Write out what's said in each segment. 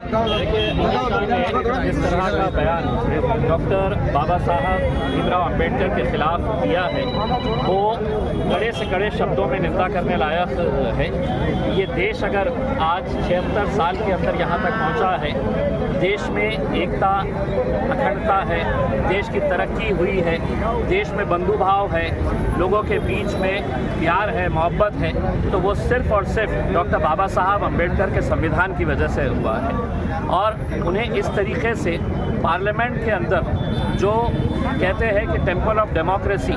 जिस तरह का बयान डॉक्टर बाबा साहब भीमराव अंबेडकर के खिलाफ किया है वो कड़े से कड़े शब्दों में निंदा करने लायक है। ये देश अगर आज 76 साल के अंदर यहाँ तक पहुँचा है, देश में एकता अखंडता है, देश की तरक्की हुई है, देश में बंधुभाव है, लोगों के बीच में प्यार है, मोहब्बत है, तो वो सिर्फ़ और सिर्फ डॉक्टर बाबा साहब अंबेडकर के संविधान की वजह से हुआ है। और उन्हें इस तरीके से पार्लियामेंट के अंदर जो कहते हैं कि टेम्पल ऑफ डेमोक्रेसी,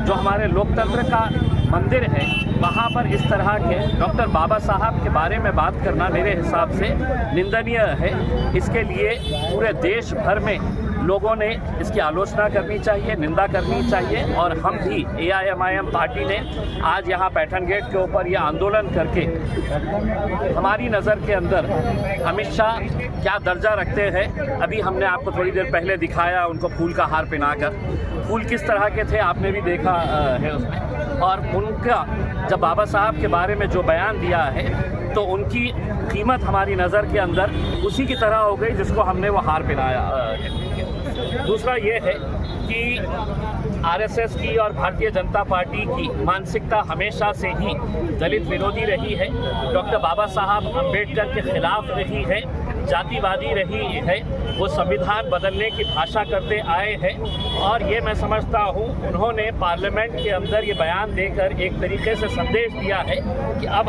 जो हमारे लोकतंत्र का मंदिर है, वहाँ पर इस तरह के डॉक्टर बाबा साहब के बारे में बात करना मेरे हिसाब से निंदनीय है। इसके लिए पूरे देश भर में लोगों ने इसकी आलोचना करनी चाहिए, निंदा करनी चाहिए। और हम भी AIMIM पार्टी ने आज यहाँ पैठन गेट के ऊपर ये आंदोलन करके हमारी नज़र के अंदर अमित शाह क्या दर्जा रखते हैं, अभी हमने आपको थोड़ी देर पहले दिखाया उनको फूल का हार पहनाकर। फूल किस तरह के थे आपने भी देखा है उसमें। और उनका जब बाबा साहब के बारे में जो बयान दिया है तो उनकी कीमत हमारी नज़र के अंदर उसी की तरह हो गई जिसको हमने वो हार पहनाया है। दूसरा ये है कि RSS की और भारतीय जनता पार्टी की मानसिकता हमेशा से ही दलित विरोधी रही है, डॉक्टर बाबा साहब अंबेडकर के खिलाफ रही है, जातिवादी रही है, वो संविधान बदलने की भाषा करते आए हैं। और ये मैं समझता हूँ उन्होंने पार्लियामेंट के अंदर ये बयान देकर एक तरीके से संदेश दिया है कि अब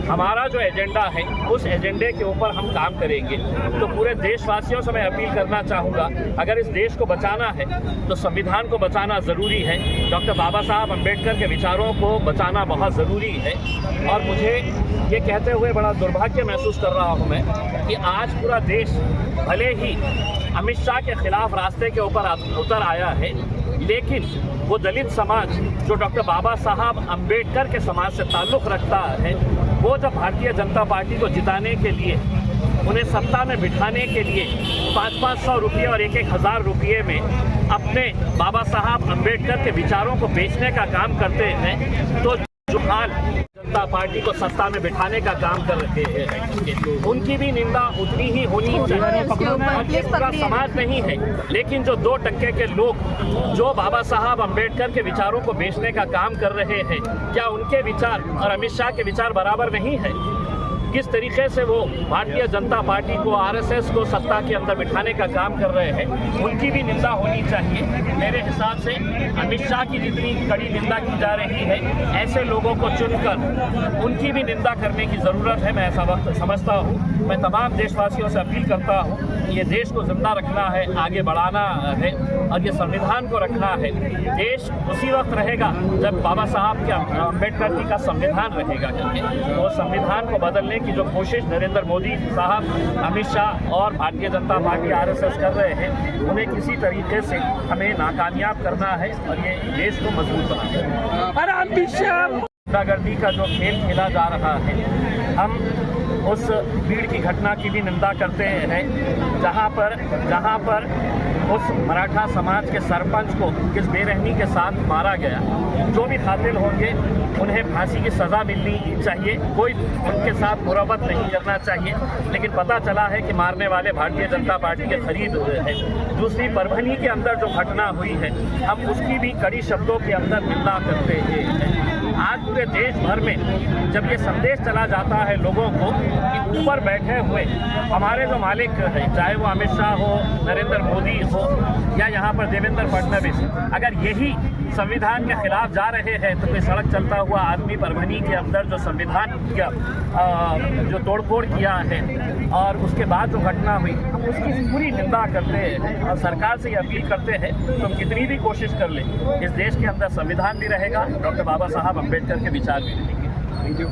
हमारा जो एजेंडा है उस एजेंडे के ऊपर हम काम करेंगे। तो पूरे देशवासियों से मैं अपील करना चाहूँगा, अगर इस देश को बचाना है तो संविधान को बचाना ज़रूरी है, डॉक्टर बाबा साहब अंबेडकर के विचारों को बचाना बहुत ज़रूरी है। और मुझे ये कहते हुए बड़ा दुर्भाग्य महसूस कर रहा हूँ मैं कि आज पूरा देश भले ही अमित शाह के खिलाफ रास्ते के ऊपर उतर आया है, लेकिन वो दलित समाज जो डॉक्टर बाबा साहब अंबेडकर के समाज से ताल्लुक़ रखता है, वो जब भारतीय जनता पार्टी को जिताने के लिए, उन्हें सत्ता में बिठाने के लिए 500-500 रुपये और 1,000 रुपये में अपने बाबा साहब अंबेडकर के विचारों को बेचने का काम करते हैं, तो जो हाल जनता पार्टी को सत्ता में बिठाने का काम कर रहे हैं उनकी भी निंदा उतनी ही होनी चाहिए। पूरा समाज नहीं है, लेकिन जो 2% के लोग जो बाबा साहब अंबेडकर के विचारों को बेचने का काम कर रहे हैं, क्या उनके विचार और अमित शाह के विचार बराबर नहीं है? किस तरीके से वो भारतीय जनता पार्टी को, RSS को सत्ता के अंदर बिठाने का काम कर रहे हैं, उनकी भी निंदा होनी चाहिए। मेरे हिसाब से अमित शाह की जितनी कड़ी निंदा की जा रही है, ऐसे लोगों को चुनकर उनकी भी निंदा करने की ज़रूरत है, मैं ऐसा वक्त समझता हूँ। मैं तमाम देशवासियों से अपील करता हूँ कि ये देश को जिंदा रखना है, आगे बढ़ाना है और ये संविधान को रखना है। देश उसी वक्त रहेगा जब बाबा साहब के अंबेडकर जी का संविधान रहेगा करके। तो संविधान को बदलने की जो कोशिश नरेंद्र मोदी साहब, अमित शाह और भारतीय जनता पार्टी RSS कर रहे हैं, उन्हें किसी तरीके से हमें नाकामयाब करना है और ये देश को मजबूत बनाना है। गुंडागर्दी का जो खेल खेला जा रहा है, हम उस भीड़ की घटना की भी निंदा करते हैं जहाँ पर उस मराठा समाज के सरपंच को किस बेरहमी के साथ मारा गया। जो भी कातिल होंगे उन्हें फांसी की सज़ा मिलनी चाहिए, कोई उनके साथ मुरब्बत नहीं करना चाहिए। लेकिन पता चला है कि मारने वाले भारतीय जनता पार्टी के खरीद है। दूसरी, परभनी के अंदर जो घटना हुई है, हम उसकी भी कड़ी शब्दों के अंदर निंदा करते हैं। आज पूरे देश भर में जब ये संदेश चला जाता है लोगों को कि ऊपर बैठे हुए हमारे जो मालिक हैं, चाहे वो अमित शाह हो, नरेंद्र मोदी हो या यहाँ पर देवेंद्र फडणवीस, अगर यही संविधान के खिलाफ जा रहे हैं तो कोई सड़क चलता हुआ आदमी परभनी के अंदर जो संविधान का जो तोड़फोड़ किया है और उसके बाद जो घटना हुई, हम उसकी पूरी निंदा करते हैं और सरकार से ये अपील करते हैं तो कितनी भी कोशिश कर ले, इस देश के अंदर संविधान भी रहेगा, डॉक्टर बाबा साहब अंबेडकर के विचार भी रहेंगे। Thank you.